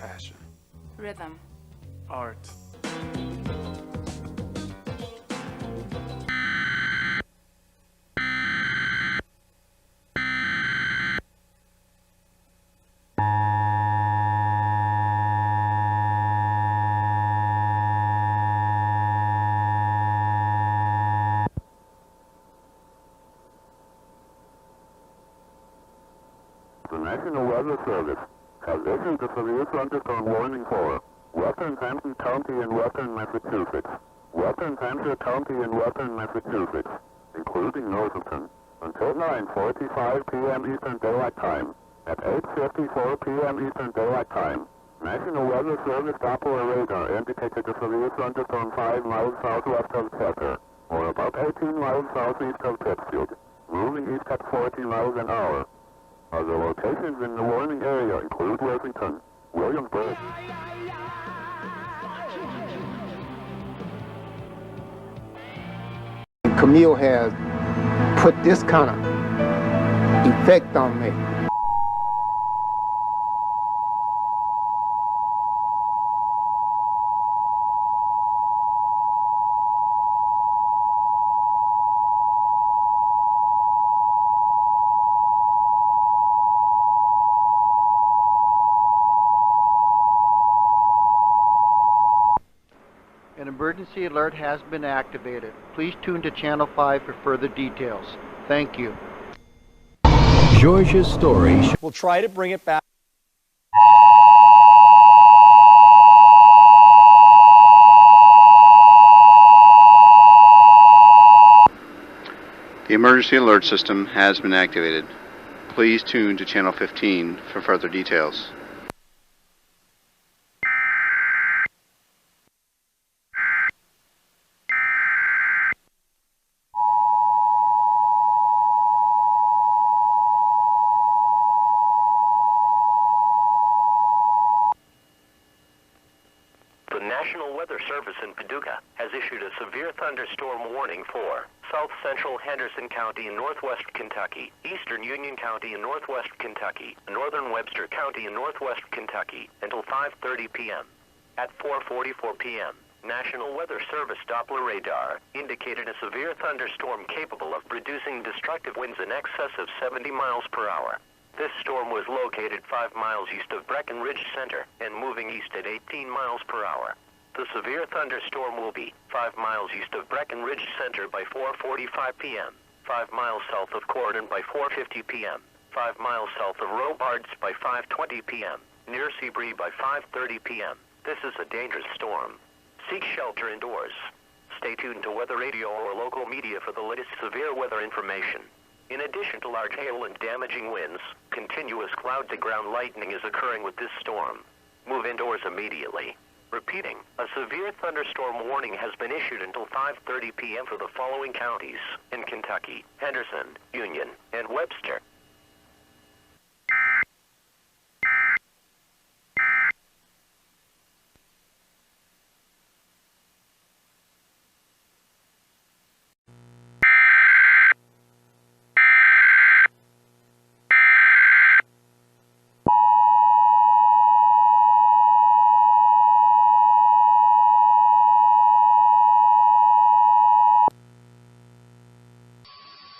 Passion. Rhythm. Art. The National Weather Service has issued a severe thunderstorm warning for western Hampton County in western Massachusetts, western Hampshire County in western Massachusetts, including Northerton, until 9:45 p.m. Eastern Daylight Time. At 8:54 p.m. Eastern Daylight Time, National Weather Service Doppler radar indicated a severe thunderstorm 5 miles southwest of Chester, or about 18 miles southeast of Pittsfield, moving east at 40 miles an hour. Other locations in the warning area include Worthington, Williamsburg. Camille has put this kind of effect on me. An emergency alert has been activated. Please tune to Channel 5 for further details. Thank you. George's story. We'll try to bring it back. The emergency alert system has been activated. Please tune to Channel 15 for further details. The National Weather Service in Paducah has issued a severe thunderstorm warning for south central Henderson County in northwest Kentucky, eastern Union County in northwest Kentucky, northern Webster County in northwest Kentucky until 5:30 p.m. At 4:44 p.m., National Weather Service Doppler radar indicated a severe thunderstorm capable of producing destructive winds in excess of 70 miles per hour. This storm was located 5 miles east of Breckenridge Center and moving east at 18 miles per hour. The severe thunderstorm will be 5 miles east of Breckenridge Center by 4:45 p.m., 5 miles south of Cordon by 4:50 p.m., 5 miles south of Robards by 5:20 p.m., near Seabury by 5:30 p.m. This is a dangerous storm. Seek shelter indoors. Stay tuned to weather radio or local media for the latest severe weather information. In addition to large hail and damaging winds, continuous cloud-to-ground lightning is occurring with this storm. Move indoors immediately. Repeating, a severe thunderstorm warning has been issued until 5:30 p.m. for the following counties in Kentucky: Henderson, Union, and Webster.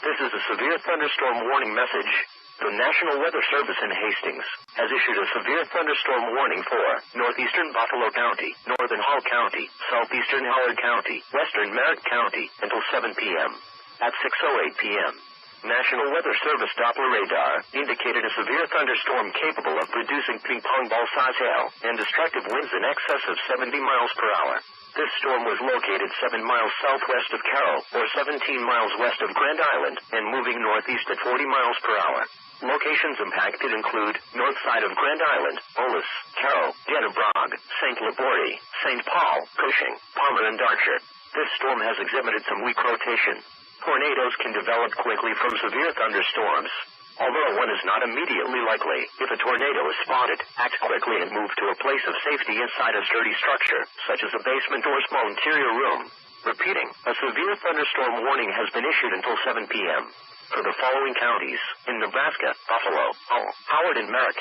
This is a severe thunderstorm warning message. The National Weather Service in Hastings has issued a severe thunderstorm warning for northeastern Buffalo County, northern Hall County, southeastern Howard County, western Merritt County until 7 p.m. At 6:08 p.m., National Weather Service Doppler radar indicated a severe thunderstorm capable of producing ping-pong ball-size hail and destructive winds in excess of 70 miles per hour. This storm was located 7 miles southwest of Carroll, or 17 miles west of Grand Island, and moving northeast at 40 miles per hour. Locations impacted include north side of Grand Island, Ollis, Carroll, Gettysburg, St. Laborie, St. Paul, Cushing, Palmer, and Darkshire. This storm has exhibited some weak rotation. Tornadoes can develop quickly from severe thunderstorms. Although one is not immediately likely, if a tornado is spotted, act quickly and move to a place of safety inside a sturdy structure, such as a basement or small interior room. Repeating, a severe thunderstorm warning has been issued until 7 p.m. for the following counties in Nebraska: Buffalo, Hull, Howard, and Merritt.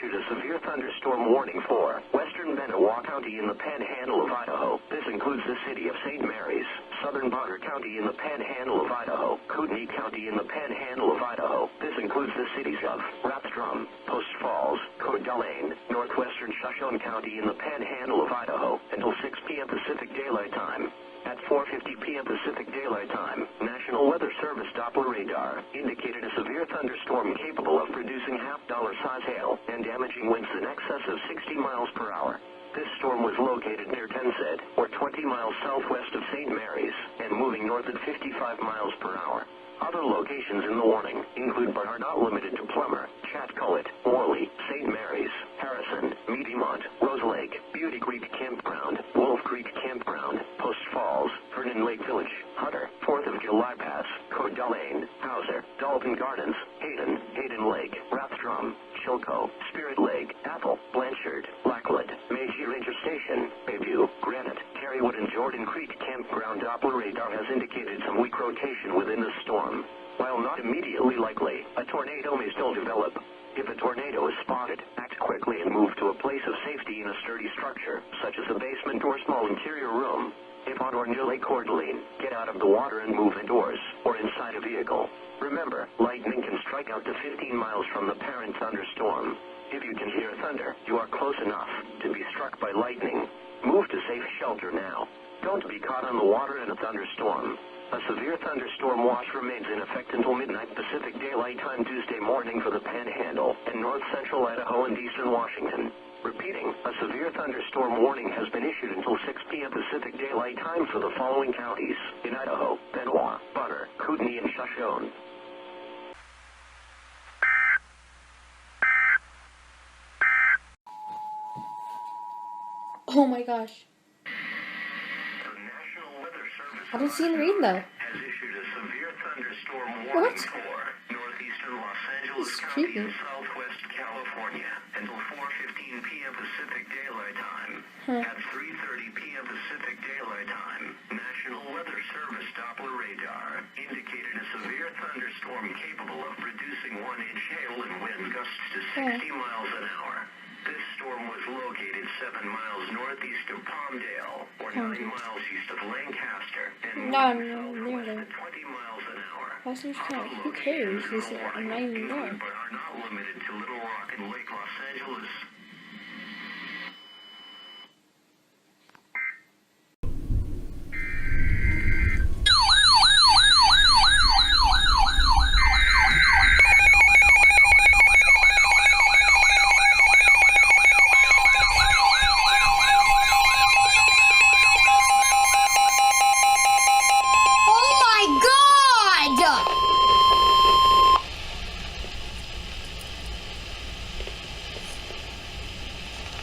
issued a severe thunderstorm warning for western Benewah County in the Panhandle of Idaho. This includes the city of St. Mary's, southern Bonner County in the Panhandle of Idaho, Kootenai County in the Panhandle of Idaho. This includes the cities of Rathdrum, Post Falls, Coeur d'Alene, northwestern Shoshone County in the Panhandle of Idaho until 6 p.m. Pacific Daylight Time. At 4:50 p.m. Pacific Daylight Time, National Weather Service Doppler radar indicated a severe thunderstorm capable of producing half-dollar size hail and damaging winds in excess of 60 miles per hour. This storm was located near Tensed, or 20 miles southwest of St. Mary's, and moving north at 55 miles per hour. Other locations in the warning include but are not limited to Plummer, Chatcullet, Worley, St. Mary's, Harrison, Meadymont, Rose Lake, Beauty Creek Campground, Wolf Creek Campground, Post Falls, Vernon Lake Village, Hunter, 4th of July Pass, Coeur d'Alene, Hauser, Dalton Gardens, Hayden Lake, Rathdrum, Chilco, Spirit Lake, Apple, Blanchard, Blackwood, Meiji Ranger Station, Bayview, Granite, Terrywood, and Jordan Creek Campground. Doppler radar has indicated some weak rotation within the storm. While not immediately likely, a tornado may still develop. If a tornado is spotted, act quickly and move to a place of safety in a sturdy structure, such as a basement or small interior room. If on or near Lake Coeur d'Alene, get out of the water and move indoors, or inside a vehicle. Remember, lightning can strike out to 15 miles from the parent thunderstorm. If you can hear thunder, you are close enough to be struck by lightning. Move to safe shelter now. Don't be caught on the water in a thunderstorm. A severe thunderstorm watch remains in effect until midnight Pacific Daylight Time Tuesday morning for the Panhandle and north central Idaho and eastern Washington. Repeating, a severe thunderstorm warning has been issued until 6 p.m. Pacific Daylight Time for the following counties in Idaho: Benewah, Bonner, Kootenai, and Shoshone. Oh my gosh. The National Weather Service I don't see him read though. has issued a severe thunderstorm What? warning for northeastern Los Angeles It's County creepy. and southwest California until 4:15 p.m. Pacific Daylight Time. Huh. At 3:30 p.m. Pacific Daylight Time, National Weather Service Doppler radar indicated a severe thunderstorm capable of producing 1-inch hail and wind gusts to 60 miles an hour. This storm was located 7 miles northeast of Palmdale, or 9 miles east of Lancaster, and No, moving neither. southwest at 20 miles an hour. That's just Other kind of, who cares? locations in This the is, I'm not warning even there. include but are not limited to Little Rock and Lake Los Angeles.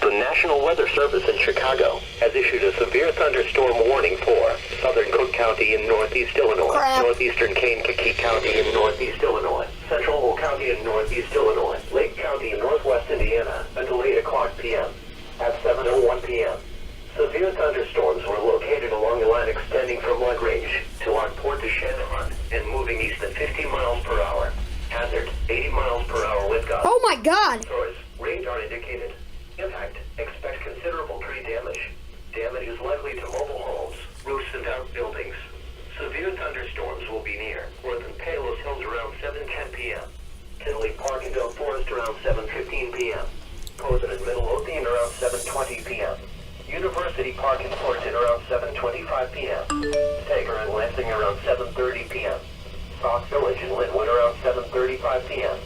The National Weather Service in Chicago has issued a severe thunderstorm warning for southern Cook County in northeast Illinois, northeastern Kankakee County in northeast Illinois, central Will County in northeast Illinois, Lake County in northwest Indiana until 8 o'clock p.m. At 7:01 p.m., severe thunderstorms were located along a line extending from Lagrange to Lockport to Channahon and moving east at 50 miles per hour. Hazard, 80 miles per hour wind gusts. Oh my God! Source, radar indicated. Impact, expect considerable tree damage. Damage is likely to mobile homes, roofs, and outbuildings. Severe thunderstorms will be near Worth and Palos Hills around 7:10 p.m. Tinley Park and Oak Forest around 7:15 p.m. Posen and Middle Lothian around 7:20 p.m. University Park and Thornton around 7:25 p.m. Sager and Lansing around 7:30 p.m. Sauk Village and Linwood around 7:35 p.m.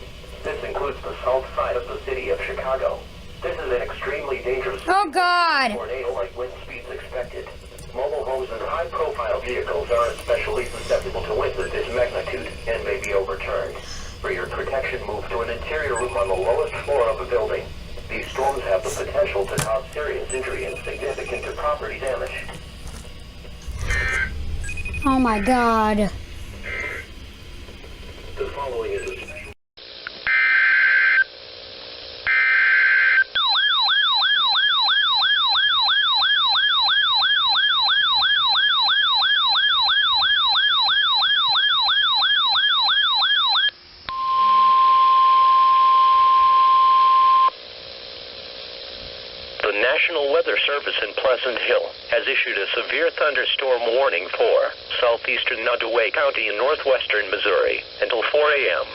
This includes the south side of the city of Chicago. This is an extremely dangerous Oh God! tornado-like wind speeds expected. Mobile homes and high-profile vehicles are especially susceptible to winds of this magnitude and may be overturned. For your protection, move to an interior room on the lowest floor of a building. These storms have the potential to cause serious injury and significant property damage. Oh my God! The following is a special... National Weather Service in Pleasant Hill has issued a severe thunderstorm warning for southeastern Nodaway County in northwestern Missouri until 4 a.m.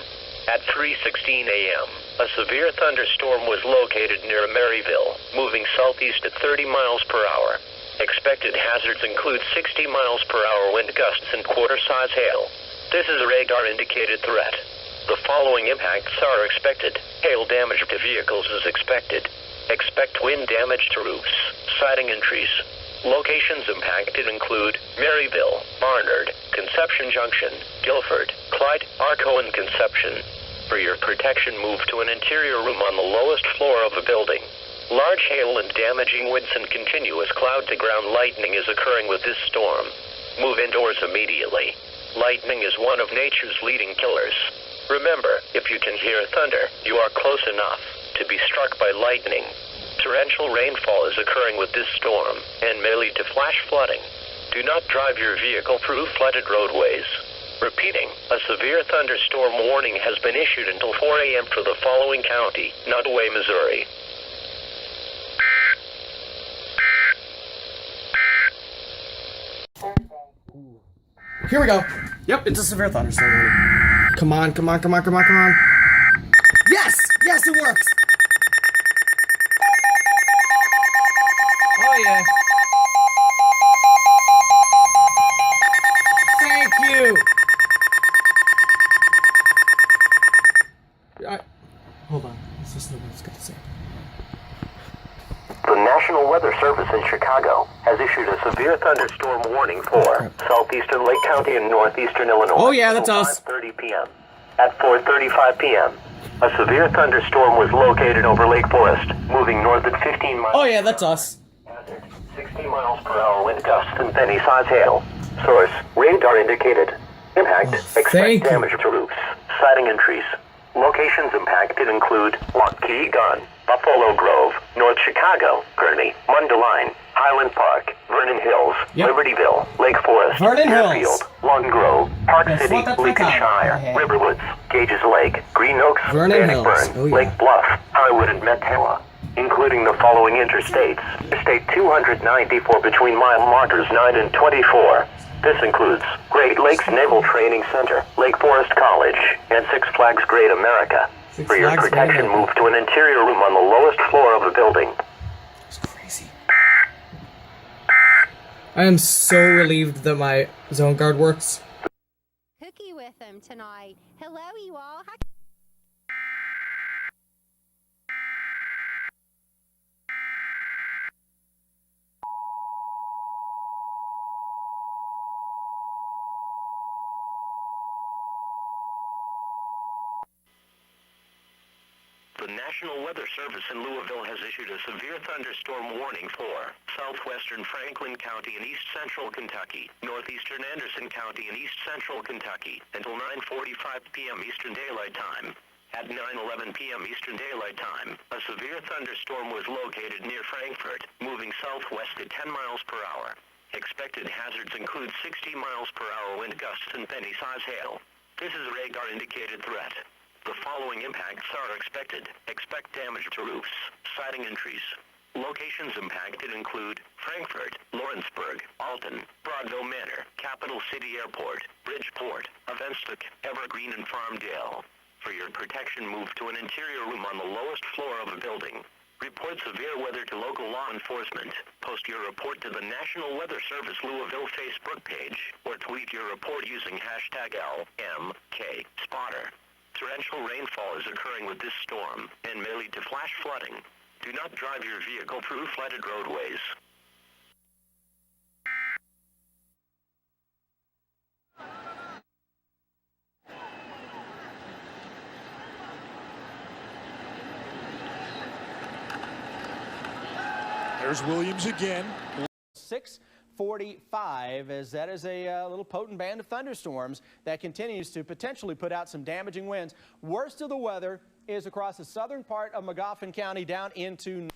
At 3:16 a.m., a severe thunderstorm was located near Maryville, moving southeast at 30 miles per hour. Expected hazards include 60 miles per hour wind gusts and quarter-size hail. This is a radar-indicated threat. The following impacts are expected. Hail damage to vehicles is expected. Expect wind damage to roofs, siding and trees. Locations impacted include Maryville, Barnard, Conception Junction, Guilford, Clyde, Arco, and Conception. For your protection, move to an interior room on the lowest floor of a building. Large hail and damaging winds and continuous cloud-to-ground lightning is occurring with this storm. Move indoors immediately. Lightning is one of nature's leading killers. Remember, if you can hear thunder, you are close enough to be struck by lightning. Torrential rainfall is occurring with this storm and may lead to flash flooding. Do not drive your vehicle through flooded roadways. Repeating, a severe thunderstorm warning has been issued until 4 a.m. for the following county, Nodaway, Missouri. Here we go. Yep, it's a severe thunderstorm warning. Come on, come on, come on, come on, come on. Yes! Yes, it works! Oh, yeah. Thank you! Hold on. Let's listen to what it's got to say. The National Weather Service in Chicago has issued a severe thunderstorm warning for southeastern Lake County and northeastern Illinois. Oh yeah, that's us. 5:30 p.m. At 4:35 p.m., a severe thunderstorm was located over Lake Forest, moving north at 15 miles. Oh yeah, that's us. 60 miles per hour wind gusts and penny-size hail. Source, radar indicated. Impact, expect damage to roofs, siding and trees. Locations impacted include Waukegan, Buffalo Grove, North Chicago, Kearney, Mundelein, Highland Park, Vernon Hills, Libertyville, Lake Forest, Fairfield, Long Grove, Park City, Lincolnshire, Riverwoods, Gages Lake, Green Oaks, Bannockburn, Lake Bluff, Highwood, and Metella, including the following interstates. State 294 between mile markers 9 and 24. This includes Great Lakes Naval Training Center, Lake Forest College, and Six Flags Great America. For your protection, move to an interior room on the lowest floor of the building. It's crazy. I am so relieved that my zone guard works. Cookie with them tonight. Hello, you all. Hi. The National Weather Service in Louisville has issued a severe thunderstorm warning for southwestern Franklin County and east central Kentucky, northeastern Anderson County and east central Kentucky until 9:45 p.m. Eastern Daylight Time. At 9:11 p.m. Eastern Daylight Time, a severe thunderstorm was located near Frankfort, moving southwest at 10 miles per hour. Expected hazards include 60 miles per hour wind gusts and penny-size hail. This is a radar-indicated threat. The following impacts are expected. Expect damage to roofs, siding and trees. Locations impacted include Frankfort, Lawrenceburg, Alton, Broadville Manor, Capital City Airport, Bridgeport, Avenstok, Evergreen, and Farmdale. For your protection, move to an interior room on the lowest floor of a building. Report severe weather to local law enforcement. Post your report to the National Weather Service Louisville Facebook page, or tweet your report using hashtag #LMKSpotter. Torrential rainfall is occurring with this storm and may lead to flash flooding. Do not drive your vehicle through flooded roadways. There's Williams again. 6:45, as that is a little potent band of thunderstorms that continues to potentially put out some damaging winds. Worst of the weather is across the southern part of Magoffin County down into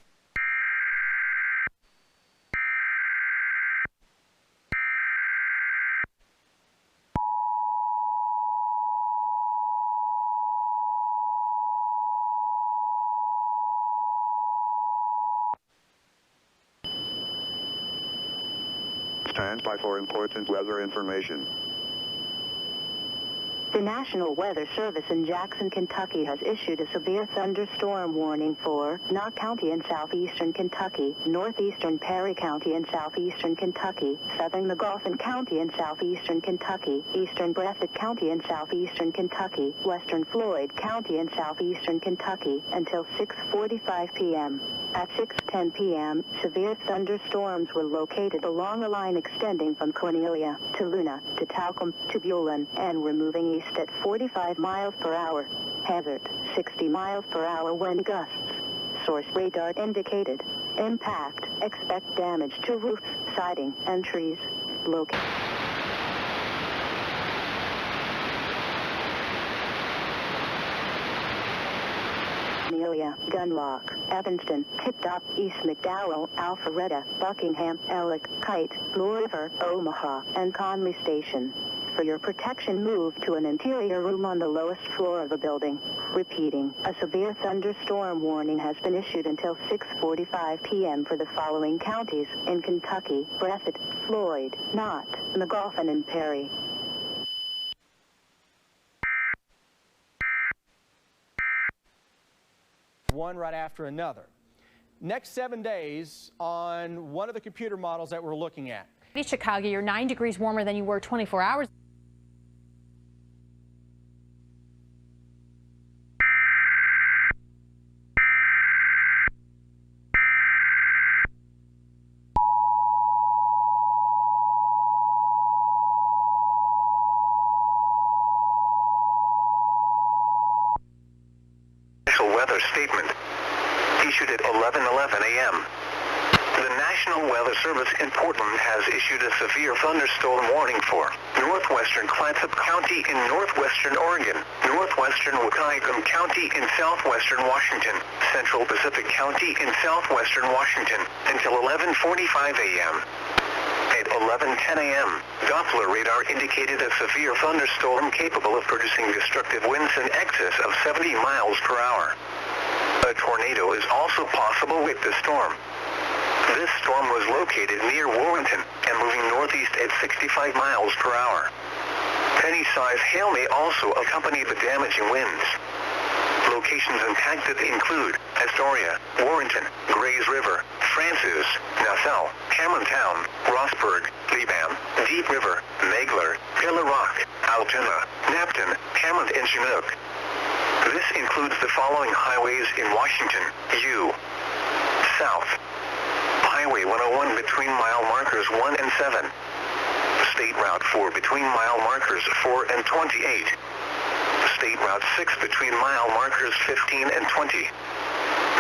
Stand by for important weather information. The National Weather Service in Jackson, Kentucky has issued a severe thunderstorm warning for Knott County in southeastern Kentucky, northeastern Perry County in southeastern Kentucky, southern Magoffin County in southeastern Kentucky, eastern Breathitt County in southeastern Kentucky, western Floyd County in southeastern Kentucky, until 6:45 p.m. At 6:10 p.m., severe thunderstorms were located along a line extending from Cornelia to Luna to Talcum to Bullen and were moving east at 45 miles per hour. Hazard, 60 miles per hour wind gusts. Source radar indicated. Impact, expect damage to roofs, siding, and trees. Located. Cornelia, Gunlock, Evanston, Tip-Top, East McDowell, Alpharetta, Buckingham, Ellick, Kite, Blue River, Omaha, and Conley Station. For your protection, move to an interior room on the lowest floor of the building. Repeating, a severe thunderstorm warning has been issued until 6:45 p.m. for the following counties in Kentucky: Breathitt, Floyd, Knott, Magoffin, and Perry. One right after another. Next 7 days on one of the computer models that we're looking at. Chicago, you're 9 degrees warmer than you were 24 hours. Weather statement issued at 11:11 a.m. The National Weather Service in Portland has issued a severe thunderstorm warning for northwestern Clatsop County in northwestern Oregon, northwestern Waukegan County in southwestern Washington, central Pacific County in southwestern Washington until 11:45 a.m. At 11:10 a.m., Doppler radar indicated a severe thunderstorm capable of producing destructive winds in excess of 70 miles per hour. A tornado is also possible with the storm. This storm was located near Warrenton and moving northeast at 65 miles per hour. Penny-sized hail may also accompany the damaging winds. Locations impacted include Astoria, Warrenton, Grays River, Francis, Nassau, Camerontown, Rossburg, Lebam, Deep River, Megler, Pillar Rock, Altoona, Napton, Hammond, and Chinook. This includes the following highways in Washington: U. South. Highway 101 between mile markers 1 and 7. State Route 4 between mile markers 4 and 28. State Route 6 between mile markers 15 and 20.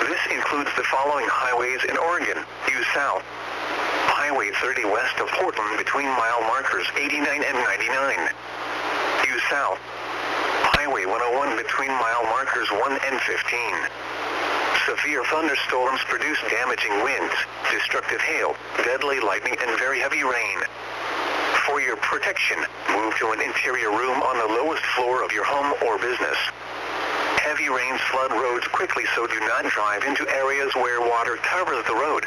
This includes the following highways in Oregon: U South. Highway 30 west of Portland between mile markers 89 and 99. U South. Highway 101 between mile markers 1 and 15. Severe thunderstorms produce damaging winds, destructive hail, deadly lightning, and very heavy rain. For your protection, move to an interior room on the lowest floor of your home or business. Heavy rains flood roads quickly, so do not drive into areas where water covers the road.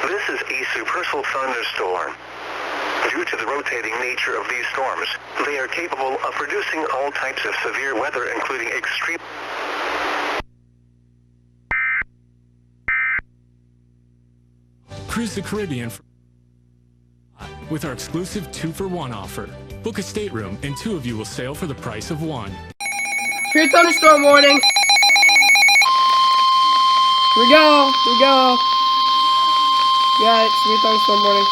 This is a supercell thunderstorm. Due to the rotating nature of these storms, they are capable of producing all types of severe weather, including extreme. Cruise the Caribbean with our exclusive 2-for-1 offer. Book a stateroom and 2 of you will sail for the price of 1. Severe thunderstorm warning. Here we go. Got it. Severe thunderstorm warning.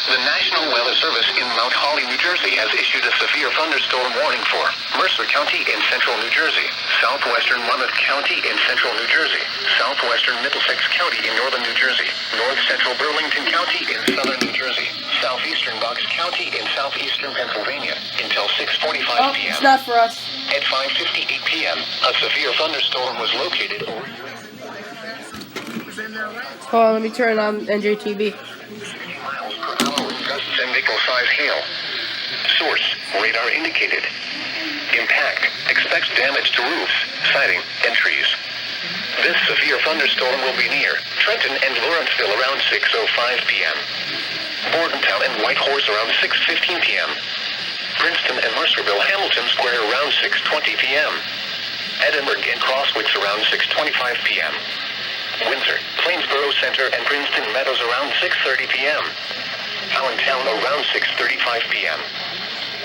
The National Weather Service in Mount Holly, New Jersey has issued a severe thunderstorm warning for Mercer County in central New Jersey, southwestern Monmouth County in central New Jersey, southwestern Middlesex County in northern New Jersey, north central Burlington County in southern New Jersey, southeastern Bucks County in southeastern Pennsylvania until 6:45 p.m. It's not for us. At 5:58 p.m., a severe thunderstorm was located over your... Hold on, let me turn on NJTV. Gusts and nickel-sized hail. Source, radar indicated. Impact, expects damage to roofs, siding, and trees. This severe thunderstorm will be near Trenton and Lawrenceville around 6:05 p.m. Bordentown and Whitehorse around 6:15 p.m. Princeton and Mercerville, Hamilton Square around 6:20 p.m. Edinburgh and Crosswicks around 6:25 p.m. Windsor, Plainsboro Center and Princeton Meadows around 6:30 p.m. Allentown around 6:35 p.m.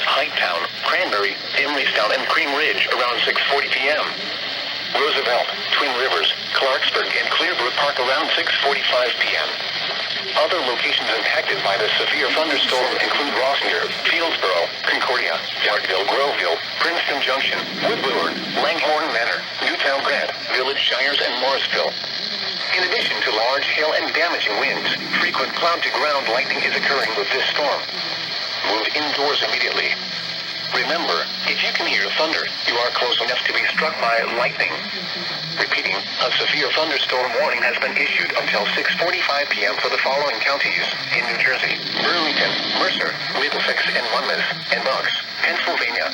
Highttown, Cranberry, Imleystown and Cream Ridge around 6:40 p.m. Roosevelt, Twin Rivers, Clarksburg and Clearbrook Park around 6:45 p.m. Other locations impacted by the severe thunderstorm include Rossier, Fieldsboro, Concordia, Yardsville, Groveville, Princeton Junction, Woodward, Langhorne Manor, Newtown Grant, Village Shires, and Morrisville. In addition to large hail and damaging winds, frequent cloud-to-ground lightning is occurring with this storm. Move indoors immediately. Remember, if you can hear thunder, you are close enough to be struck by lightning. Repeating, a severe thunderstorm warning has been issued until 6:45 p.m. for the following counties in New Jersey: Burlington, Mercer, Middlesex, and Monmouth, and Bucks, Pennsylvania.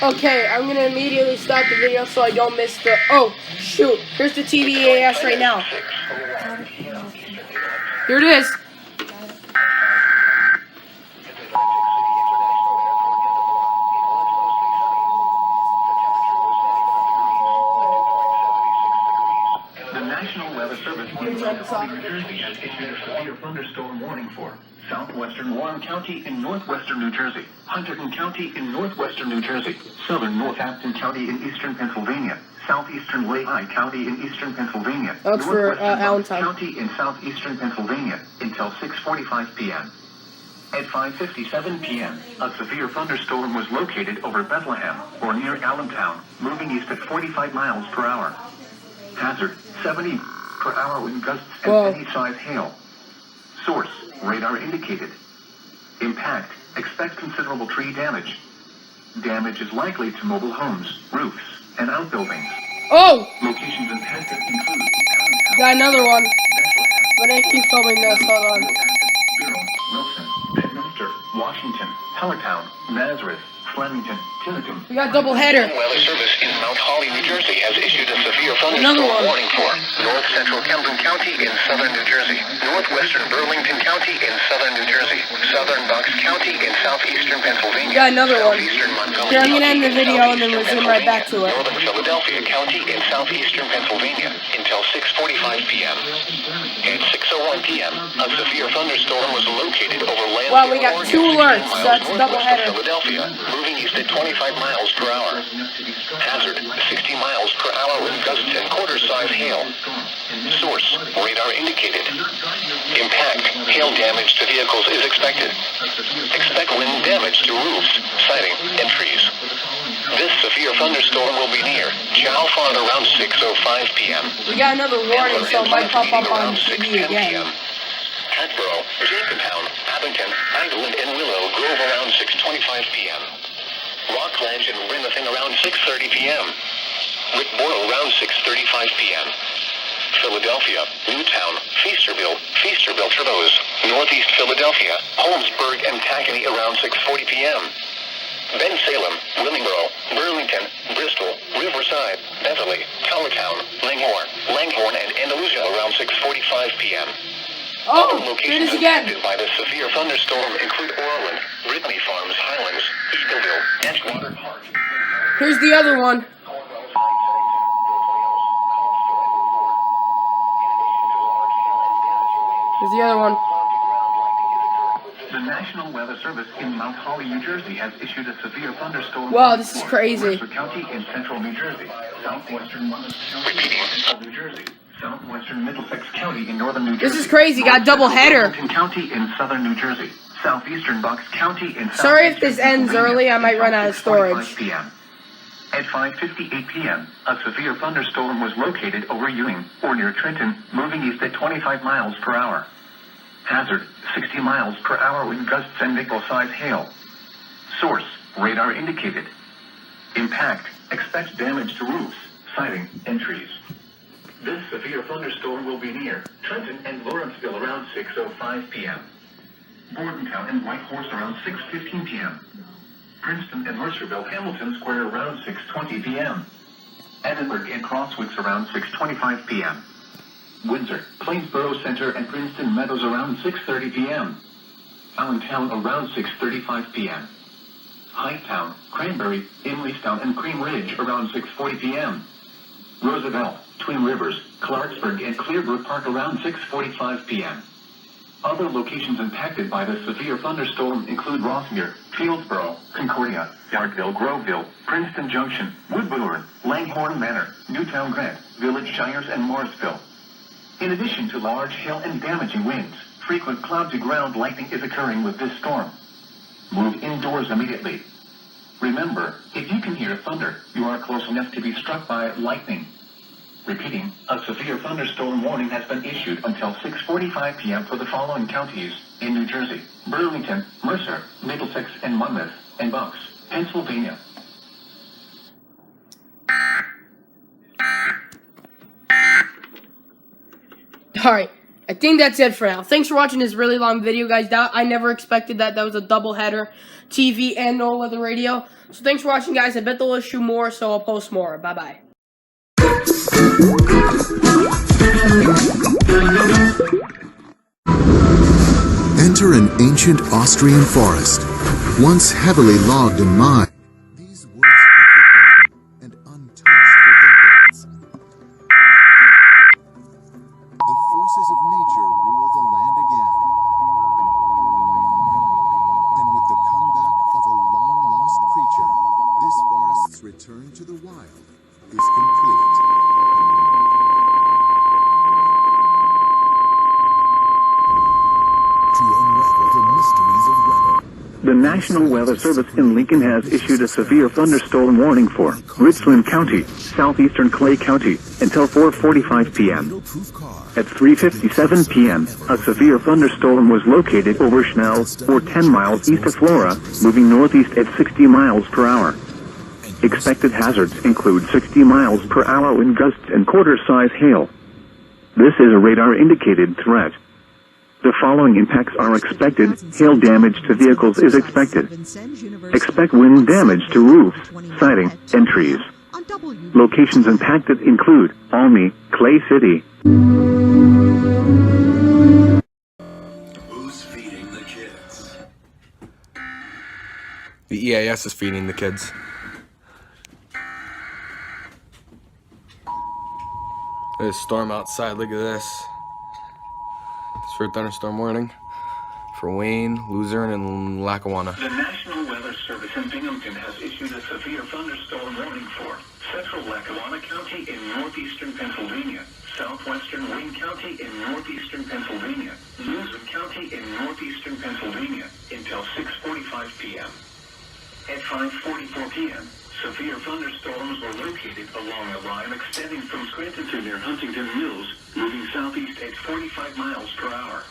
Okay, I'm gonna immediately stop the video so I don't miss the. Oh, shoot! Here's the TV EAS right now. Here it is. New Jersey has issued a severe thunderstorm warning for southwestern Warren County in northwestern New Jersey, Hunterdon County in northwestern New Jersey, southern Northampton County in eastern Pennsylvania, southeastern Lehigh County in eastern Pennsylvania, That's for northwestern Bucks County in southeastern Pennsylvania until 6:45 p.m. At 5:57 p.m., a severe thunderstorm was located over Bethlehem or near Allentown, moving east at 45 miles per hour. Hazard, 70 per hour wind gusts and any size hail. Source, radar indicated. Impact, expect considerable tree damage. Damage is likely to mobile homes, roofs, and outbuildings. Oh! Locations impacted include Got another one. But I keep filming this, hold on. Wilson, Bedminster, Washington, Hellertown, Nazareth, Flemington, Tillicum. We got double header. Weather Service in Mount Holly, New Jersey has issued a severe thunderstorm warning for north central Camden County in southern New Jersey, northwestern Burlington County in southern New Jersey, southern Bucks County in southeastern Pennsylvania. We got another one. Southeastern Montgomery Here, I'm gonna end the County video and then resume right back to it. Northern Philadelphia County in southeastern Pennsylvania until 6:45 p.m. At 6:01 p.m., a severe thunderstorm was located over Lansing, Wow, we got Oregon, 2 alerts. 15 miles That's double northwest of header. Philadelphia, moving east at 25 miles per hour. Hazard, 60 miles per hour wind gusts and quarter-size hail. Source, radar indicated. Impact, hail damage to vehicles is expected. Expect wind damage to roofs, siding, and trees. This severe thunderstorm will be near Chow Font around 6:05 p.m. We got another warning, so it might pop up on TV again. Hatboro, Jacotown, Abington, Idleland, and Willow Grove around 6:25 p.m. Rockledge and Remington around 6:30 p.m. Rickboro around 6:35 p.m. Philadelphia, Newtown, Feasterville, Trevose, Northeast Philadelphia, Holmesburg, and Tacony around 6:40 p.m. Bensalem, Willingboro, Burlington, Bristol, Riverside, Beverly, Towertown, Langhorne, and Andalusia around 6:45 p.m. Oh, other locations impacted by the severe thunderstorm include Orland, Brittany Farms, Highlands, Eagleville, Edgewater Park. Here's the other one. Here's the other one. The National Weather Service in Mount Holly, New Jersey has issued a severe thunderstorm. Wow, this is crazy. Mercer County in central New Jersey, southwestern Monmouth County in New Jersey, southwestern Middlesex County in northern New Jersey. This is crazy. Got double header. Burlington County in southern New Jersey, southeastern Bucks County in Sorry if this ends early. I might run out of storage. PM. At 5:58 p.m., a severe thunderstorm was located over Ewing or near Trenton, moving east at 25 miles per hour. Hazard, 60 miles per hour wind gusts and nickel-size hail. Source, radar indicated. Impact, expect damage to roofs, siding, and trees. This severe thunderstorm will be near Trenton and Lawrenceville around 6:05 p.m. Bordentown and Whitehorse around 6:15 p.m. Princeton and Mercerville, Hamilton Square around 6:20 p.m. Edinburgh and Crosswicks around 6:25 p.m. Windsor, Plainsboro Center, and Princeton Meadows around 6:30 p.m. Allentown around 6:35 p.m. Hightown, Cranberry, Imleystown, and Cream Ridge around 6:40 p.m. Roosevelt, Twin Rivers, Clarksburg, and Clearbrook Park around 6:45 p.m. Other locations impacted by the severe thunderstorm include Rossmere, Fieldsboro, Concordia, Yardville, Groveville, Princeton Junction, Woodburn, Langhorne Manor, Newtown Grant, Village Shires, and Morrisville. In addition to large hail and damaging winds, frequent cloud-to-ground lightning is occurring with this storm. Move indoors immediately. Remember, if you can hear thunder, you are close enough to be struck by lightning. Repeating, a severe thunderstorm warning has been issued until 6:45 p.m. for the following counties in New Jersey: Burlington, Mercer, Middlesex, and Monmouth, and Bucks, Pennsylvania. Alright, I think that's it for now. Thanks for watching this really long video, guys. I never expected that. That was a double header, TV and all weather radio. So thanks for watching, guys. I bet they'll issue more, so I'll post more. Bye-bye. Enter an ancient Austrian forest, once heavily logged in mine. These woods are forgotten and untouched for decades. The forces of nature rule the land again. And with the comeback of a long-lost creature, this forest's return to the wild is complete. The National Weather Service in Lincoln has issued a severe thunderstorm warning for Richland County, southeastern Clay County, until 4:45 p.m. At 3:57 p.m., a severe thunderstorm was located over Schnell, or 10 miles east of Flora, moving northeast at 60 miles per hour. Expected hazards include 60 miles per hour wind gusts and quarter-size hail. This is a radar-indicated threat. The following impacts are expected. Hail damage to vehicles is expected. Expect wind damage to roofs, siding, and trees. Locations impacted include Almy, Clay City. Who's feeding the kids? The EAS is feeding the kids. There's a storm outside, look at this. For thunderstorm warning for Wayne, Luzerne, and Lackawanna. The National Weather Service in Binghamton has issued a severe thunderstorm warning for central Lackawanna County in northeastern Pennsylvania, southwestern Wayne County in northeastern Pennsylvania, Luzerne County in northeastern Pennsylvania until 6:45 p.m. At 5:44 p.m., severe thunderstorms were located along a line extending from Scranton to near Huntington Mills, moving southeast at 45 miles per hour.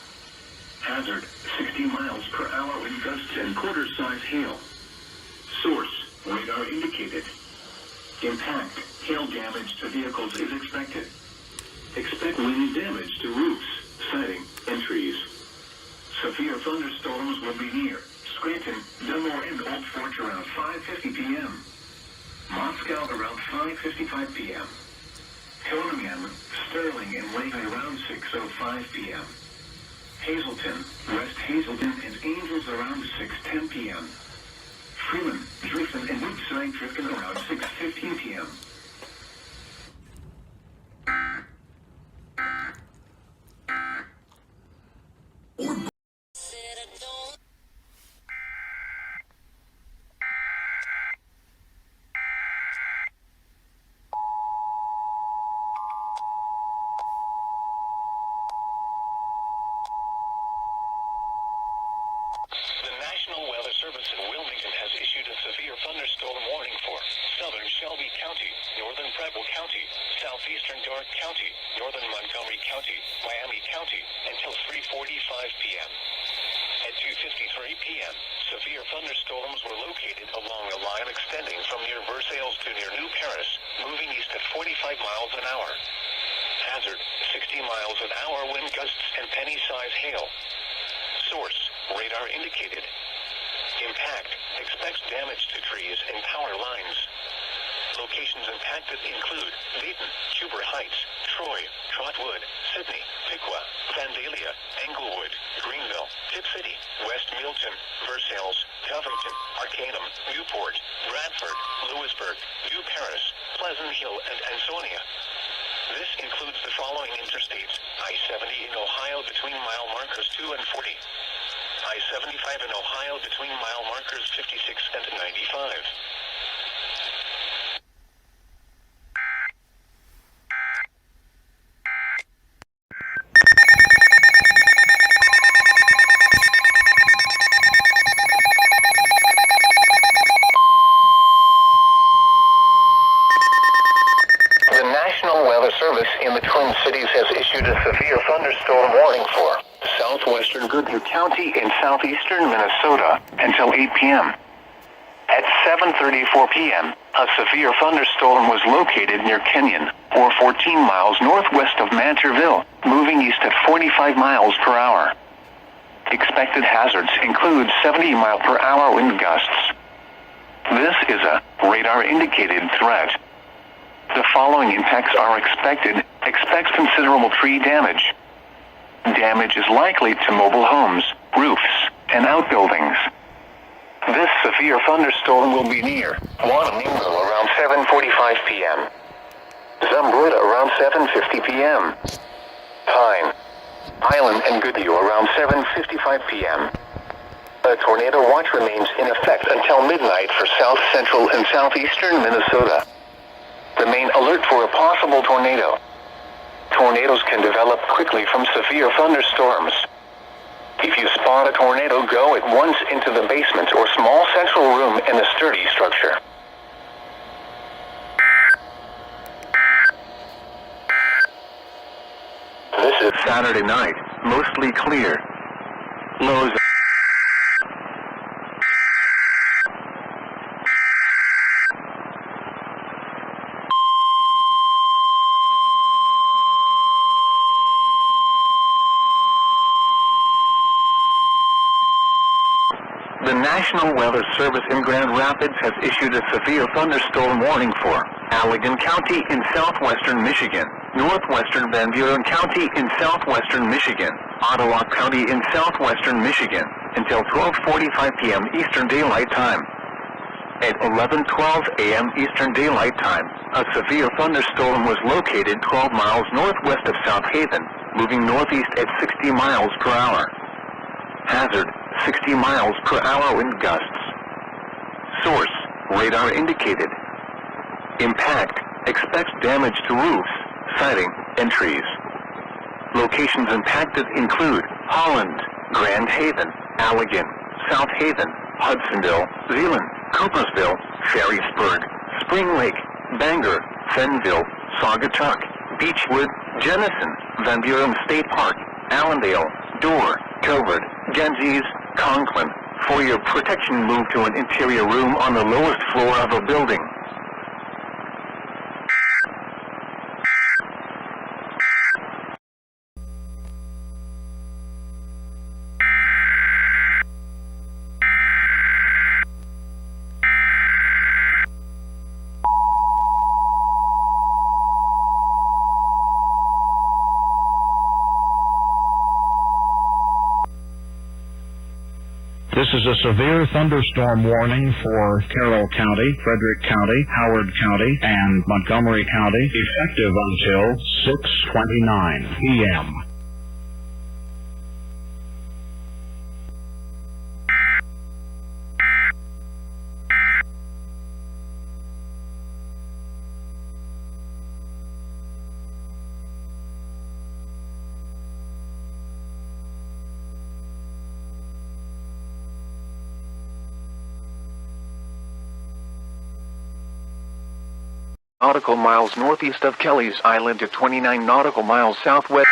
Hazard, 60 miles per hour wind gusts and quarter-size hail. Source, radar indicated. Impact, hail damage to vehicles is expected. Expect wind damage to roofs, siding, and trees. Severe thunderstorms will be near Scranton, Dunmore, and Old Forge around 5:50 p.m. Moscow around 5:55 p.m. Hillingham, Sterling, and Lehi around 6:05 p.m. Hazleton, West Hazleton, and Angels around 6:10 p.m. Freeman, Drifton, and Woodside drifting around 6:15 p.m. southeastern Dork County, northern Montgomery County, Miami County, until 3:45 p.m. At 2:53 p.m., severe thunderstorms were located along a line extending from near Versailles to near New Paris, moving east at 45 miles an hour. Hazard, 60 miles an hour wind gusts and penny-size hail. Source, radar indicated. Impact, expects damage to trees and power lines. Locations impacted include Dayton, Huber Heights, Troy, Trotwood, Sydney, Piqua, Vandalia, Englewood, Greenville, Tip City, West Milton, Versailles, Covington, Arcanum, Newport, Bradford, Lewisburg, New Paris, Pleasant Hill, and Ansonia. This includes the following interstates: I-70 in Ohio between mile markers 2 and 40. I-75 in Ohio between mile markers 56 and 95. The National Weather Service in the Twin Cities has issued a severe thunderstorm warning for southwestern Goodyear County in southeastern Minnesota until 8 p.m. At 7:34 p.m., a severe thunderstorm was located near Kenyon, or 14 miles northwest of Mantorville, moving east at 45 miles per hour. Expected hazards include 70-mile-per-hour wind gusts. This is a radar-indicated threat. The following impacts are expected. Expect considerable tree damage. Damage is likely to mobile homes, roofs, and outbuildings. This severe thunderstorm will be near Wanamingo around 7:45 p.m. Zumbrota around 7:50 p.m. Pine Island and Goodyear around 7:55 p.m. A tornado watch remains in effect until midnight for south central and southeastern Minnesota. Remain alert for a possible tornado. Tornadoes can develop quickly from severe thunderstorms. If you spot a tornado, go at once into the basement or small central room in a sturdy structure. This is Saturday night, mostly clear. Lows. The National Weather Service in Grand Rapids has issued a severe thunderstorm warning for Allegan County in southwestern Michigan, northwestern Van Buren County in southwestern Michigan, Ottawa County in southwestern Michigan, until 12:45 p.m. Eastern Daylight Time. At 11:12 a.m. Eastern Daylight Time, a severe thunderstorm was located 12 miles northwest of South Haven, moving northeast at 60 miles per hour. Hazard: 60 miles per hour wind gusts. Source: radar indicated. Impact: expect damage to roofs, siding, and trees. Locations impacted include Holland, Grand Haven, Allegan, South Haven, Hudsonville, Zeeland, Coopersville, Ferrysburg, Spring Lake, Bangor, Fenville, Saugatuck, Beechwood, Jenison, Van Buren State Park, Allendale, Dorr, Kilford, Ganges, Conklin. For your protection, move to an interior room on the lowest floor of a building. This is a severe thunderstorm warning for Carroll County, Frederick County, Howard County, and Montgomery County, effective until 6:29 p.m. Nautical miles northeast of Kelly's Island to 29 nautical miles southwest.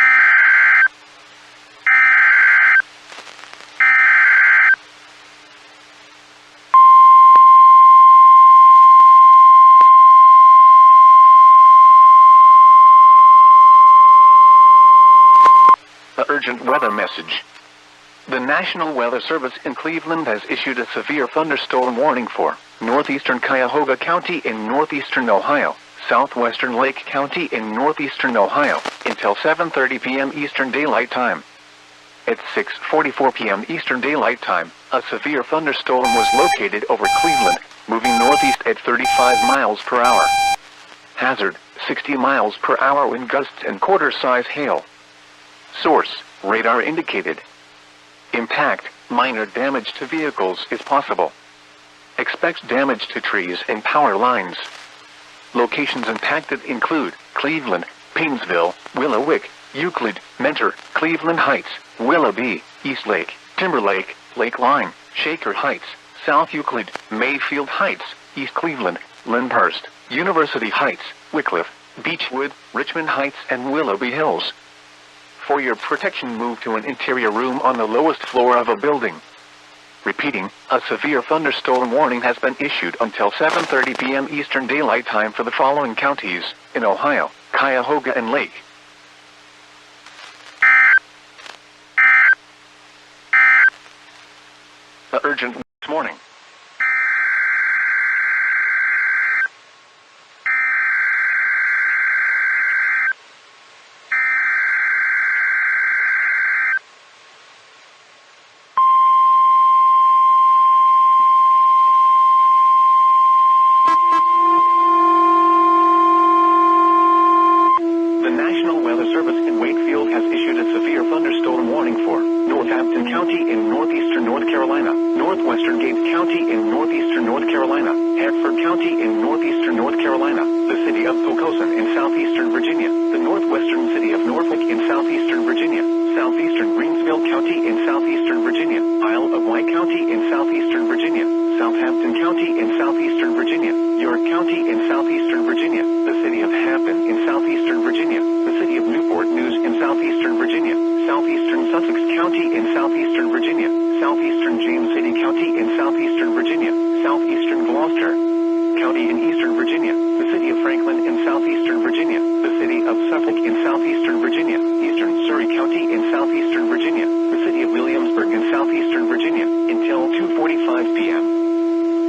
The urgent weather message. The National Weather Service in Cleveland has issued a severe thunderstorm warning for northeastern Cuyahoga County in northeastern Ohio, southwestern Lake County in northeastern Ohio, until 7:30 p.m. Eastern Daylight Time. At 6:44 p.m. Eastern Daylight Time, a severe thunderstorm was located over Cleveland, moving northeast at 35 miles per hour. Hazard, 60 miles per hour wind gusts and quarter-size hail. Source, radar indicated. Impact, minor damage to vehicles is possible. Expect damage to trees and power lines. Locations impacted include Cleveland, Painesville, Willowick, Euclid, Mentor, Cleveland Heights, Willoughby, Eastlake, Timberlake, Lakeline, Shaker Heights, South Euclid, Mayfield Heights, East Cleveland, Lyndhurst, University Heights, Wickliffe, Beechwood, Richmond Heights, and Willoughby Hills. For your protection, move to an interior room on the lowest floor of a building. Repeating, a severe thunderstorm warning has been issued until 7:30 p.m. Eastern Daylight Time for the following counties in Ohio, Cuyahoga and Lake. The urgent this morning. The National Weather Service in Wakefield has issued a severe thunderstorm warning for Northampton County in northeastern North Carolina, northwestern Gates County in northeastern North Carolina, Hartford County in northeastern North Carolina, the city of Poquoson in southeastern Virginia, the northwestern city of Norfolk in southeastern Virginia, southeastern Greensville County in southeastern Virginia, Isle of Wight County in southeastern Virginia, Southampton County in southeastern Virginia, York County in southeastern Virginia, the city of Hampton in southeastern Virginia, the city of Newport News in southeastern Virginia, southeastern Sussex County in southeastern Virginia, southeastern James City County in southeastern Virginia, southeastern Gloucester County in eastern Virginia, the city of Franklin in southeastern Virginia, the city of Suffolk in southeastern Virginia, eastern Surrey County in southeastern Virginia, the city of Williamsburg in southeastern Virginia, until 2:45 p.m.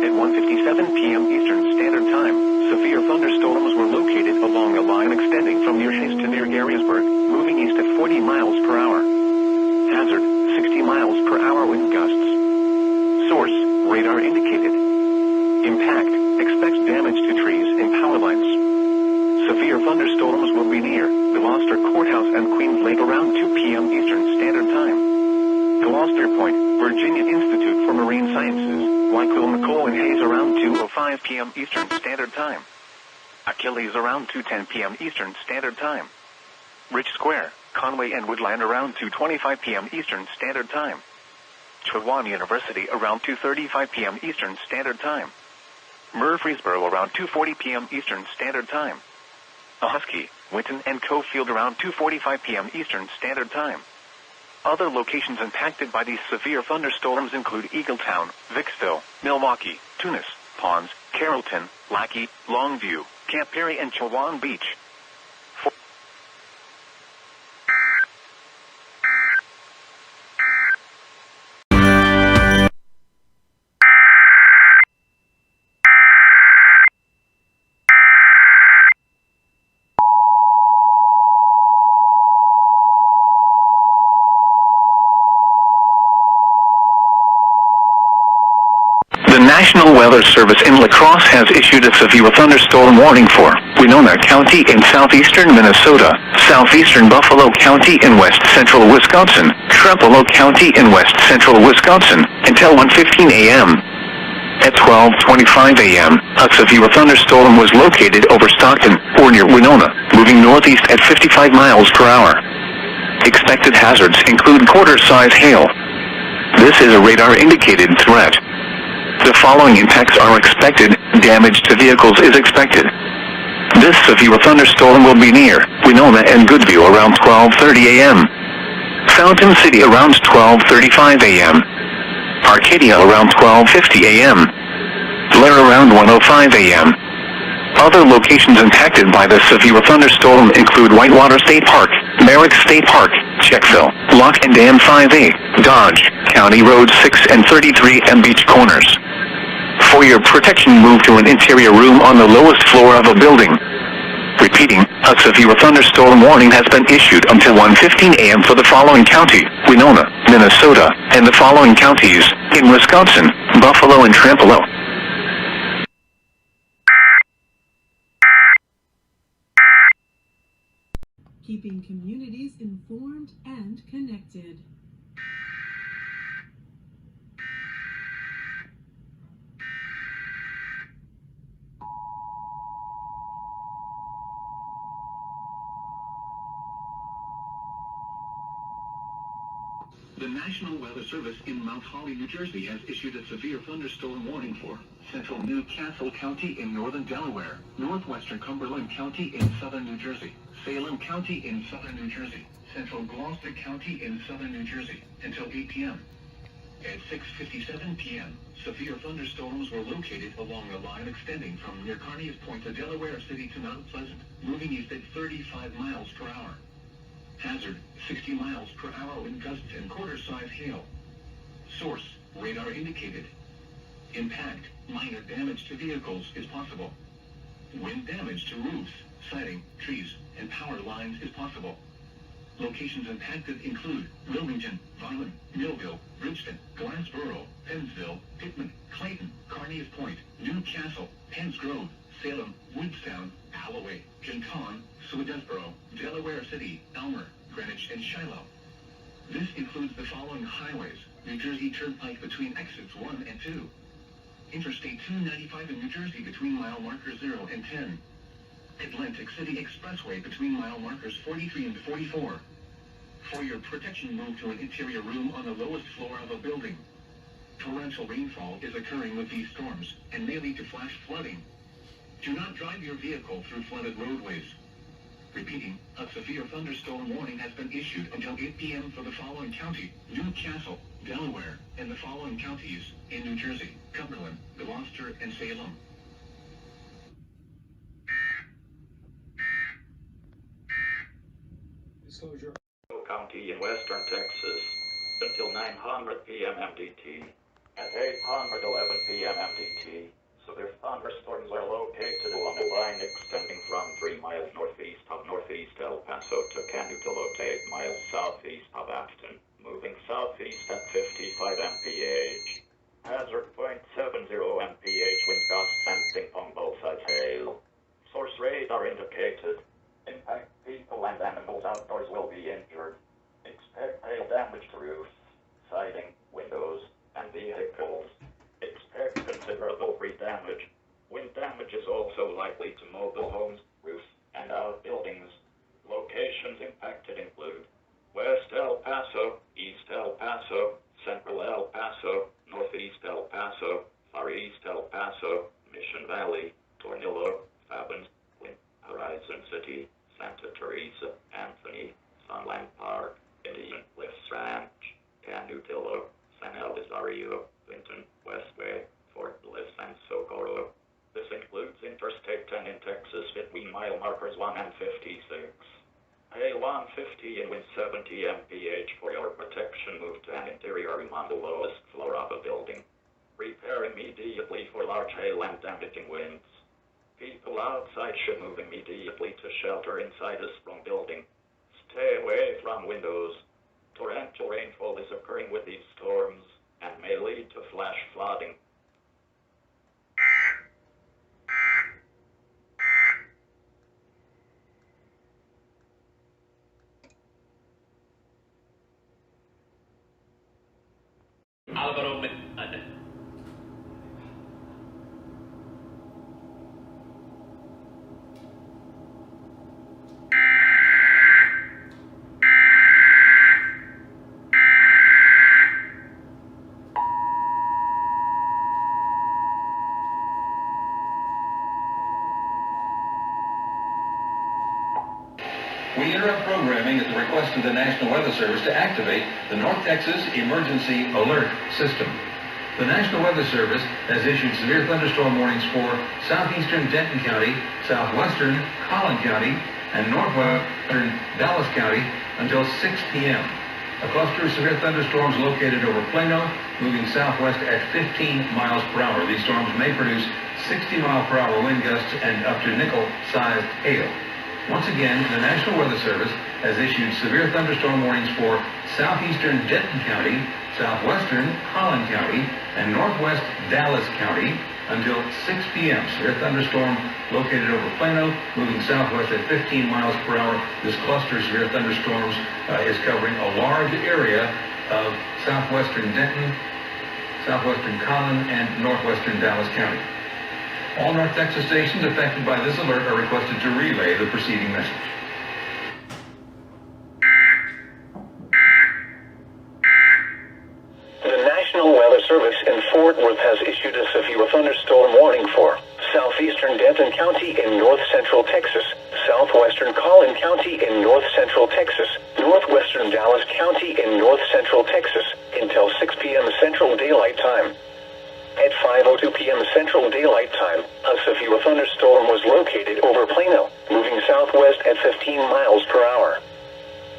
At 1:57 p.m. Eastern Standard Time, severe thunderstorms were located along a line extending from near Hayes to near Gettysburg, moving east at 40 miles per hour. Hazard, 60 miles per hour wind gusts. Source, radar indicated. Impact, expect damage to trees and power lines. Severe thunderstorms will be near Gloucester Courthouse and Queens Lake around 2 p.m. Eastern Standard Time. Gloucester Point, Virginia Institute for Marine Sciences, Wycombe, McCall, and Hayes around 2:05 p.m. Eastern Standard Time. Achilles around 2:10 p.m. Eastern Standard Time. Rich Square, Conway, and Woodland around 2:25 p.m. Eastern Standard Time. Chowan University around 2:35 p.m. Eastern Standard Time. Murfreesboro around 2:40 p.m. Eastern Standard Time. Ahoskie, Winton, and Cofield around 2:45 p.m. Eastern Standard Time. Other locations impacted by these severe thunderstorms include Eagletown, Vicksville, Milwaukee, Tunis, Ponds, Carrollton, Lackey, Longview, Camp Perry, and Chowan Beach. The National Weather Service in La Crosse has issued a severe thunderstorm warning for Winona County in southeastern Minnesota, southeastern Buffalo County in west central Wisconsin, Trempealeau County in west central Wisconsin, until 1:15 a.m. At 12:25 a.m., a severe thunderstorm was located over Stockton, or near Winona, moving northeast at 55 miles per hour. Expected hazards include quarter-size hail. This is a radar-indicated threat. The following impacts are expected. Damage to vehicles is expected. This severe thunderstorm will be near Winona and Goodview around 12:30 a.m. Fountain City around 12:35 a.m. Arcadia around 12:50 a.m. Blair around 1:05 a.m. Other locations impacted by the severe thunderstorm include Whitewater State Park, Merrick State Park, Checkville, Lock and Dam 5A, Dodge, County Road 6 and 33 and Beach Corners. For your protection, move to an interior room on the lowest floor of a building. Repeating, a severe thunderstorm warning has been issued until 1:15 a.m. for the following county, Winona, Minnesota, and the following counties, in Wisconsin, Buffalo and Trempealeau. Keeping communities informed and connected. The National Weather Service in Mount Holly, New Jersey has issued a severe thunderstorm warning for central Newcastle County in northern Delaware, northwestern Cumberland County in southern New Jersey, Salem County in southern New Jersey, central Gloucester County in southern New Jersey, until 8 p.m. At 6:57 p.m., severe thunderstorms were located along a line extending from near Carneys Point to Delaware City to Mount Pleasant, moving east at 35 miles per hour. Hazard, 60 miles per hour wind gusts and quarter-size hail. Source, radar indicated. Impact, minor damage to vehicles is possible. Wind damage to roofs, siding, trees, and power lines is possible. Locations impacted include Wilmington, Vineland, Millville, Bridgeton, Glassboro, Pennsville, Pittman, Clayton, Carneys Point, Newcastle, Penns Grove, Salem, Woodstown, Alloway, Genton, Swedesboro, Delaware City, Elmer, Greenwich, and Shiloh. This includes the following highways: New Jersey Turnpike between exits 1 and 2. Interstate 295 in New Jersey between mile markers 0 and 10. Atlantic City Expressway between mile markers 43 and 44. For your protection, move to an interior room on the lowest floor of a building. Torrential rainfall is occurring with these storms and may lead to flash flooding. Do not drive your vehicle through flooded roadways. Repeating, a severe thunderstorm warning has been issued until 8 p.m. for the following county, Newcastle, Delaware, and the following counties in New Jersey, Cumberland, Gloucester, and Salem. Disclosure. County in western Texas until 900 p.m. MDT. At 811 p.m. MDT, severe thunderstorms are located along a line extending from 3 miles northeast of northeast El Paso to Canutolo to 8 miles southeast of Afton, moving southeast at 55 mph. Hazard .70 mph wind gusts and ping-pong both sides hail. Source radar indicated. Impact people and animals outdoors will be injured. Expect hail damage to roofs, siding, windows, and vehicles. Expect considerable tree damage. Wind damage is also likely to mobile homes, roofs, and outbuildings. Locations impacted include West El Paso, East El Paso, Central El Paso, Northeast El Paso, Far East El Paso, Mission Valley, Tornillo, Fabens, Horizon City, Santa Teresa, Anthony, Sunland Park, Indian Cliffs Ranch, Canutillo, San Elizario, Vinton, Westway, Fort Bliss, and Socorro. This includes Interstate 10 in Texas between mile markers 1 and 56. Hail 150 and wind 70 mph. For your protection, move to an interior room on the lowest floor of a building. Prepare immediately for large hail and damaging winds. People outside should move immediately to shelter inside a strong building. Stay away from windows. Torrential rainfall is occurring with these storms and may lead to flash flooding. We interrupt programming at the request of the National Weather Service to activate the North Texas Emergency Alert System. The National Weather Service has issued severe thunderstorm warnings for southeastern Denton County, southwestern Collin County, and northwestern Dallas County until 6 p.m. A cluster of severe thunderstorms located over Plano, moving southwest at 15 miles per hour. These storms may produce 60-mile-per-hour wind gusts and up to nickel-sized hail. Once again, the National Weather Service has issued severe thunderstorm warnings for southeastern Denton County, southwestern Collin County, and northwest Dallas County until 6 p.m. Severe thunderstorm located over Plano, moving southwest at 15 miles per hour. This cluster of severe thunderstorms is covering a large area of southwestern Denton, southwestern Collin, and northwestern Dallas County. All North Texas stations affected by this alert are requested to relay the preceding message. The National Weather Service in Fort Worth has issued a severe thunderstorm warning for southeastern Denton County in north-central Texas, southwestern Collin County in north-central Texas, northwestern Dallas County in north-central Texas until 6 p.m. Central Daylight Time. At 5:02 p.m. Central Daylight Time, a severe thunderstorm was located over Plano, moving southwest at 15 miles per hour.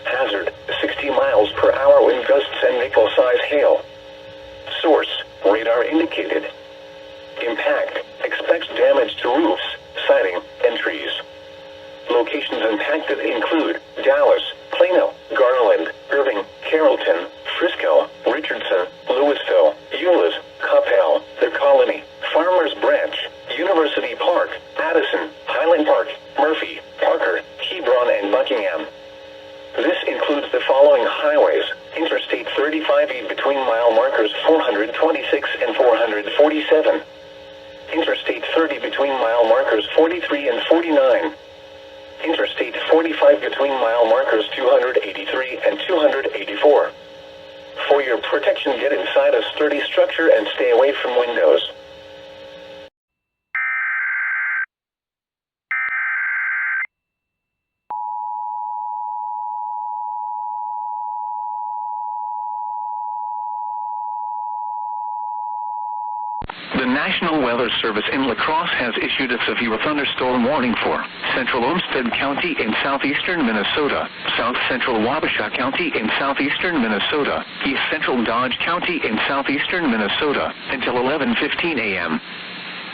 Hazard, 60 miles per hour wind gusts and nickel-sized hail. Source, radar indicated. Impact, expects damage to roofs, siding, and trees. Locations impacted include Dallas, Plano, Garland, Irving, Carrollton, Frisco, Richardson, Louisville, Euless, Coppell, The Colony, Farmers Branch, University Park, Addison, Highland Park, Murphy, Parker, Hebron, and Buckingham. This includes the following highways: Interstate 35E between mile markers 426 and 447. Interstate 30 between mile markers 43 and 49. Interstate 45 between mile markers 283 and 284. For your protection, get inside a sturdy structure and stay away from windows. The National Weather Service in La Crosse has issued a severe thunderstorm warning for central Olmsted County in southeastern Minnesota, south central Wabasha County in southeastern Minnesota, east central Dodge County in southeastern Minnesota until 11:15 a.m.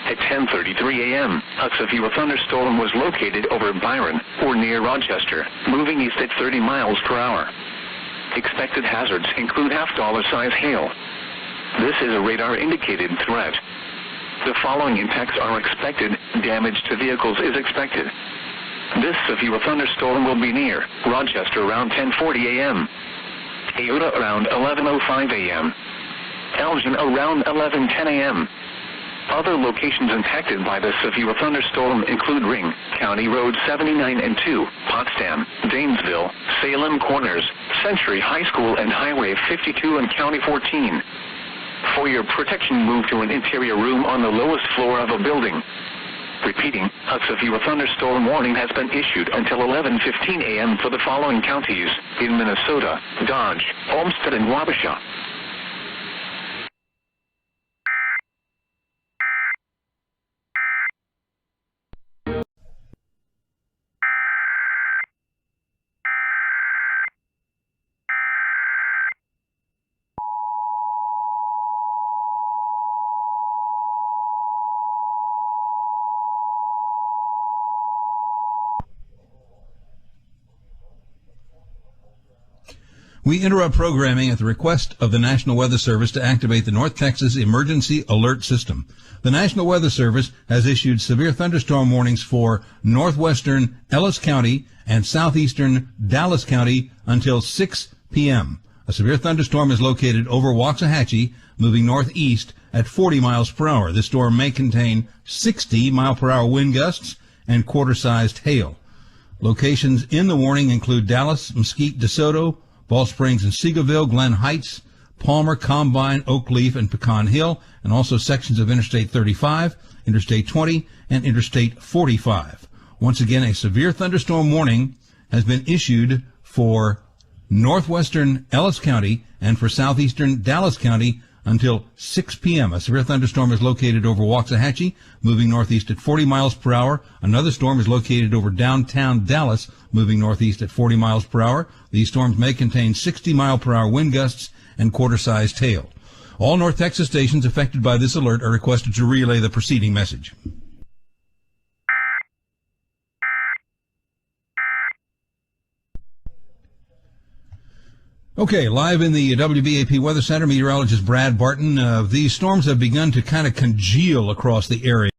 At 10:33 a.m., a severe thunderstorm was located over Byron or near Rochester, moving east at 30 miles per hour. Expected hazards include half-dollar-size hail. This is a radar-indicated threat. The following impacts are expected. Damage to vehicles is expected. This severe thunderstorm will be near Rochester around 10:40 a.m., Aoda around 11:05 a.m., Elgin around 11:10 a.m. Other locations impacted by the severe thunderstorm include Ring, County Road 79 and 2, Potsdam, Danesville, Salem Corners, Century High School, and Highway 52 and County 14. For your protection, move to an interior room on the lowest floor of a building. Repeating, a severe thunderstorm warning has been issued until 11:15 a.m. for the following counties in Minnesota: Dodge, Olmsted, and Wabasha. We interrupt programming at the request of the National Weather Service to activate the North Texas Emergency Alert System. The National Weather Service has issued severe thunderstorm warnings for northwestern Ellis County and southeastern Dallas County until 6 p.m. A severe thunderstorm is located over Waxahachie, moving northeast at 40 miles per hour. This storm may contain 60-mile-per-hour wind gusts and quarter-sized hail. Locations in the warning include Dallas, Mesquite, DeSoto, Ball Springs and Seagoville, Glen Heights, Palmer, Combine, Oakleaf, and Pecan Hill, and also sections of Interstate 35, Interstate 20, and Interstate 45. Once again, a severe thunderstorm warning has been issued for northwestern Ellis County and for southeastern Dallas County until 6 p.m. A severe thunderstorm is located over Waxahachie, moving northeast at 40 miles per hour. Another storm is located over downtown Dallas, moving northeast at 40 miles per hour. These storms may contain 60-mile-per-hour wind gusts and quarter-sized hail. All North Texas stations affected by this alert are requested to relay the preceding message. Okay, live in the WBAP Weather Center, meteorologist Brad Barton. These storms have begun to kind of congeal across the area.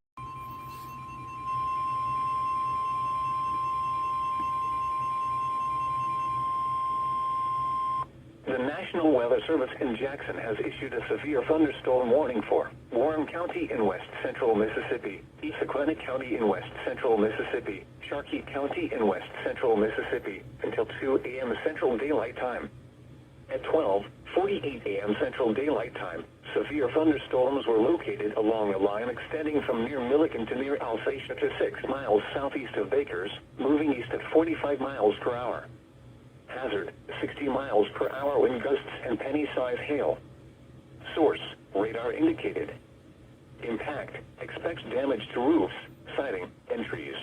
The National Weather Service in Jackson has issued a severe thunderstorm warning for Warren County in west central Mississippi, Sequanna County in west central Mississippi, Sharkey County in west central Mississippi until 2 a.m. Central Daylight Time. At 12:48 a.m. Central Daylight Time, severe thunderstorms were located along a line extending from near Milliken to near Alsatia to 6 miles southeast of Bakers, moving east at 45 miles per hour. Hazard, 60 miles per hour wind gusts and penny-size hail. Source, radar indicated. Impact, expects damage to roofs, siding, and trees.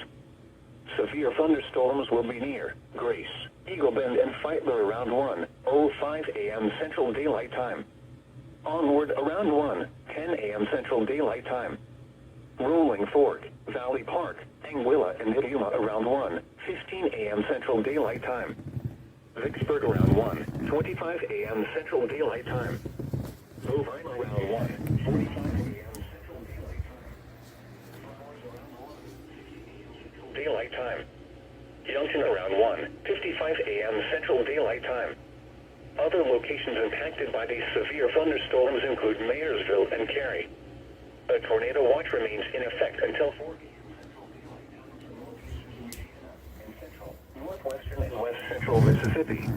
Severe thunderstorms will be near Grace, Eagle Bend, and Feitler around 1:05 a.m. Central Daylight Time. Onward around 1:10 a.m. Central Daylight Time. Rolling Fork, Valley Park, Anguilla, and Yuma around 1:15 a.m. Central Daylight Time. Vicksburg around 1:25 a.m. Central Daylight Time. Bovine around 1:45 a.m. Central Daylight Time. Daylight Time. Junction around 1:55 a.m. Central Daylight Time. Other locations impacted by these severe thunderstorms include Mayersville and Cary. A tornado watch remains in effect until 4 p.m. Central, northwestern, and west central Mississippi.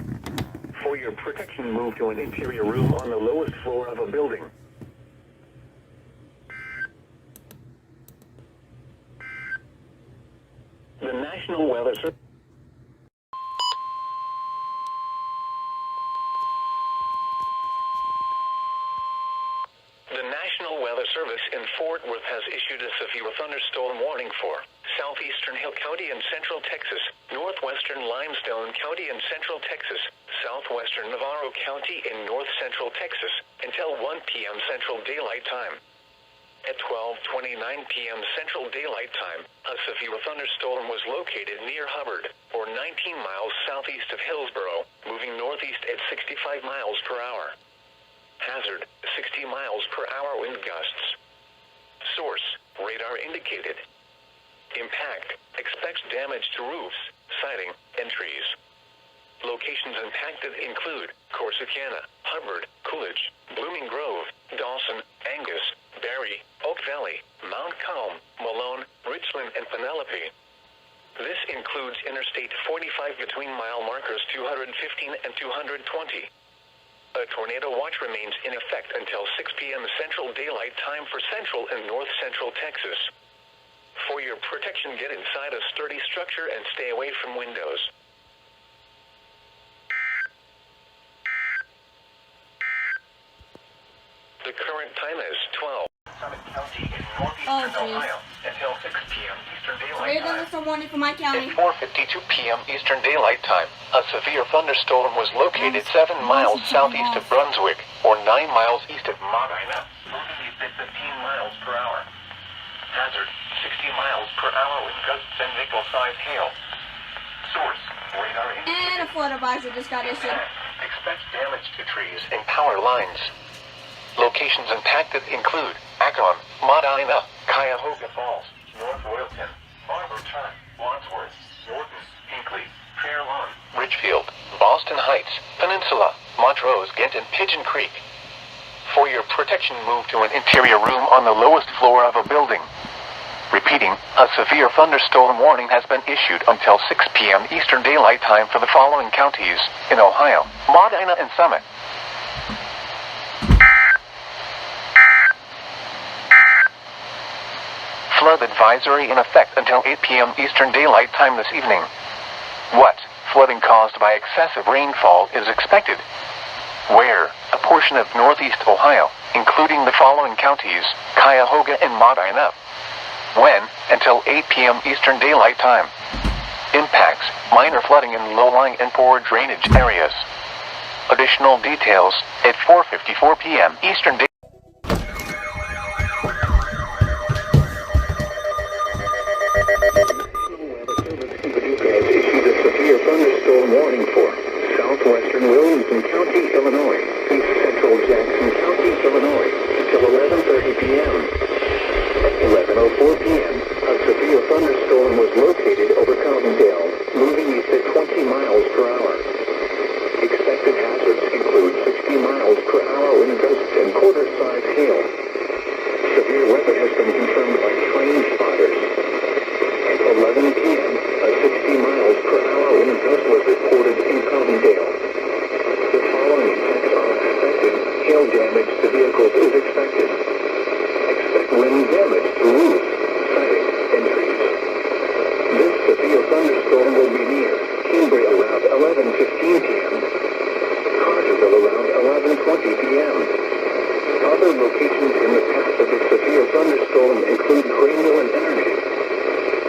For your protection, move to an interior room on the lowest floor of a building. The National Weather Service. The National Weather Service in Fort Worth has issued a severe thunderstorm warning for southeastern Hill County and central Texas, northwestern Limestone County and central Texas, southwestern Navarro County in north central Texas until 1 p.m. Central Daylight Time. At 12:29 p.m. Central Daylight Time, a severe thunderstorm was located near Hubbard, or 19 miles southeast of Hillsboro, moving northeast at 65 miles per hour. Hazard, 60 miles per hour wind gusts. Source, radar indicated. Impact, expects damage to roofs, siding, and trees. Locations impacted include Corsicana, Hubbard, Coolidge, Blooming Grove, Dawson, Angus, Barry, Oak Valley, Mount Calm, Malone, Richland, and Penelope. This includes Interstate 45 between mile markers 215 and 220. A tornado watch remains in effect until 6 p.m. Central Daylight Time for central and north central Texas. For your protection, get inside a sturdy structure and stay away from windows. The current time is 12. Summit County in northeastern Ohio until 6 p.m. Eastern Daylight Time. Thunderstorm warning for my county. At 4:52 p.m. Eastern Daylight Time, a severe thunderstorm was located 7 miles southeast of Brunswick, or 9 miles east of Modena, moving east at 15 miles per hour. Hazard, 60 miles per hour with gusts and nickel-sized hail. Source, radar indicated. And a flood advisor just got issued. Expects damage to trees and power lines. Locations impacted include Akron, Modena, Cuyahoga Falls, North Royalton, Barberton, Wadsworth, Norton, Hinkley, Fair Lawn, Ridgefield, Boston Heights, Peninsula, Montrose, Ghent, and Pigeon Creek. For your protection, move to an interior room on the lowest floor of a building. Repeating, a severe thunderstorm warning has been issued until 6 p.m. Eastern Daylight Time for the following counties in Ohio: Modena and Summit. Flood advisory in effect until 8 p.m. Eastern Daylight Time this evening. What flooding caused by excessive rainfall is expected? Where? portion of northeast Ohio, including the following counties: Cuyahoga and Medina. When? Until 8 p.m. Eastern Daylight Time. Impacts: minor flooding in low-lying and poor drainage areas. Additional details at 4:54 p.m. Eastern Daylight. Thunderstorm warning for southwestern Williamson County, Illinois, east central Jackson County, Illinois, until 11:30 p.m. At 11:04 p.m., a severe thunderstorm was located over Carbondale, moving east at 20 miles per hour. Expected hazards include 60 miles per hour wind gusts and quarter-size hail. Severe weather has been confirmed by train spotters. At 11 p.m., a 60 miles per hour wind gust was reported in Carbondale. The following effects are expected. Hail damage to vehicles is expected. Expect wind damage to roofs, siding, and trees. This severe thunderstorm will be near Cambria around 11:15 p.m. Carterville around 11:20 p.m. Other locations in the path of the severe thunderstorm include Greenville and Energy.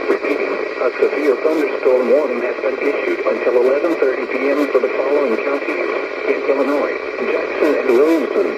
Repeating, a severe thunderstorm warning has been issued until 11:30 p.m. for the following counties in Illinois: Jackson and Williamson,